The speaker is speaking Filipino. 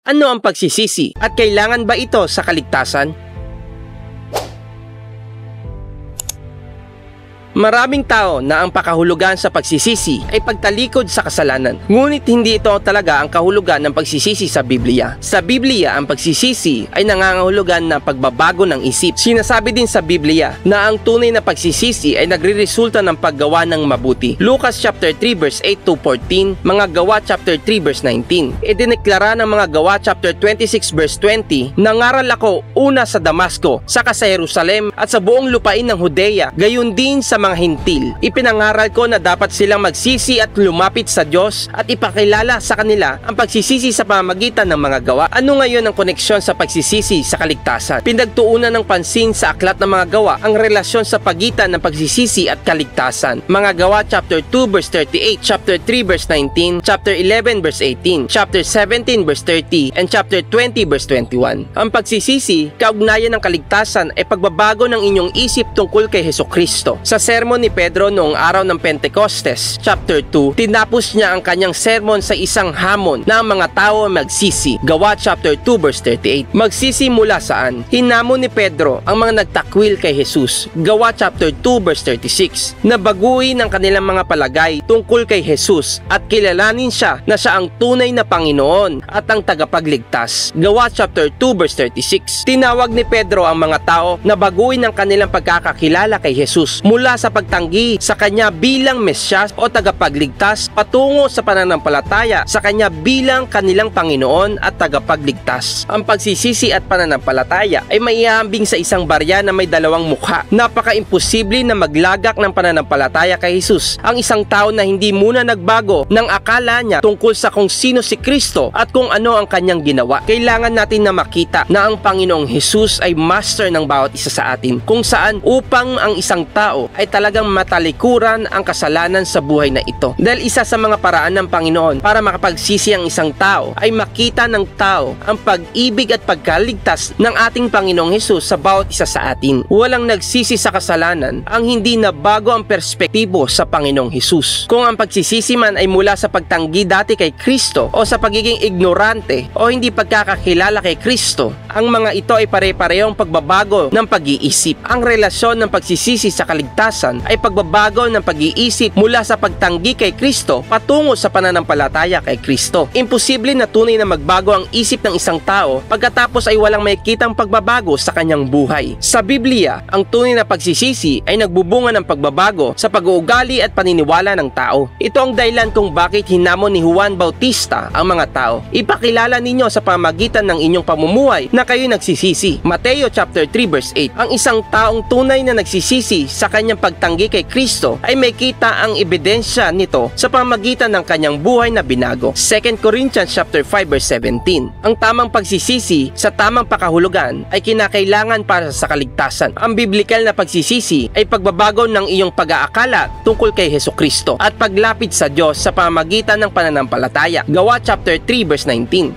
Ano ang pagsisisi at kailangan ba ito sa kaligtasan? Maraming tao na ang pakahulugan sa pagsisisi ay pagtalikod sa kasalanan. Ngunit hindi ito talaga ang kahulugan ng pagsisisi sa Biblia. Sa Biblia, ang pagsisisi ay nangangahulugan ng pagbabago ng isip. Sinasabi din sa Biblia na ang tunay na pagsisisi ay nagreresulta ng paggawa ng mabuti. Lucas chapter 3 verse 8 to 14, mga Gawa chapter 3 verse 19. Idineklara ng mga Gawa chapter 26 verse 20, nangaral ako una sa Damasco, saka sa Jerusalem at sa buong lupain ng Judea, gayon din sa mga hintil. Ipinangaral ko na dapat silang magsisi at lumapit sa Diyos at ipakilala sa kanila ang pagsisisi sa pamamagitan ng mga gawa. Ano ngayon ang koneksyon sa pagsisisi sa kaligtasan? Pinagtuunan ng pansin sa aklat ng mga gawa ang relasyon sa pagitan ng pagsisisi at kaligtasan. Mga Gawa chapter 2 verse 38, chapter 3 verse 19, chapter 11 verse 18, chapter 17 verse 30, and chapter 20 verse 21. Ang pagsisisi, kaugnayan ng kaligtasan ay pagbabago ng inyong isip tungkol kay Hesukristo. Sa sermon ni Pedro noong araw ng Pentecostes, chapter 2, tinapos niya ang kanyang sermon sa isang hamon na ang mga tao magsisi. Gawa chapter 2 verse 38. Magsisi mula saan? Hinamon ni Pedro ang mga nagtakwil kay Jesus. Gawa chapter 2 verse 36. Nabaguhin ang kanilang mga palagay tungkol kay Jesus at kilalanin siya na siya ang tunay na Panginoon at ang tagapagligtas. Gawa chapter 2 verse 36. Tinawag ni Pedro ang mga tao na baguhin ang kanilang pagkakakilala kay Jesus mula sa pagtanggi sa kanya bilang Mesyas o tagapagligtas patungo sa pananampalataya sa kanya bilang kanilang Panginoon at tagapagligtas. Ang pagsisisi at pananampalataya ay maihahambing sa isang barya na may dalawang mukha. Napaka-imposible na maglagak ng pananampalataya kay Jesus ang isang tao na hindi muna nagbago ng akala niya tungkol sa kung sino si Kristo at kung ano ang kanyang ginawa. Kailangan natin na makita na ang Panginoong Jesus ay master ng bawat isa sa atin, kung saan upang ang isang tao ay talagang matalikuran ang kasalanan sa buhay na ito. Dahil isa sa mga paraan ng Panginoon para makapagsisi ang isang tao ay makita ng tao ang pag-ibig at pagkaligtas ng ating Panginoong Hesus sa bawat isa sa atin. Walang nagsisi sa kasalanan ang hindi na bago ang perspektibo sa Panginoong Hesus. Kung ang pagsisisi man ay mula sa pagtanggi dati kay Kristo o sa pagiging ignorante o hindi pagkakakilala kay Kristo, ang mga ito ay pare-parehong pagbabago ng pag-iisip. Ang relasyon ng pagsisisi sa kaligtasan ay pagbabago ng pag-iisip mula sa pagtanggi kay Kristo patungo sa pananampalataya kay Kristo. Imposible na tunay na magbago ang isip ng isang tao pagkatapos ay walang makikitang pagbabago sa kanyang buhay. Sa Biblia, ang tunay na pagsisisi ay nagbubunga ng pagbabago sa pag-uugali at paniniwala ng tao. Ito ang dahilan kung bakit hinamon ni Juan Bautista ang mga tao. Ipakilala ninyo sa pamagitan ng inyong pamumuhay na kayo nagsisisi. Mateo chapter 3 verse 8. Ang isang taong tunay na nagsisisi sa kanyang pagtanggi kay Kristo ay may kita ang ebidensya nito sa pamagitan ng kanyang buhay na binago. 2 Corinthians chapter 5 verse 17. Ang tamang pagsisisi sa tamang pakahulugan ay kinakailangan para sa kaligtasan. Ang biblikal na pagsisisi ay pagbabago ng iyong pag-aakala tungkol kay Hesukristo at paglapit sa Diyos sa pamagitan ng pananampalataya. Gawa chapter 3 verse 19.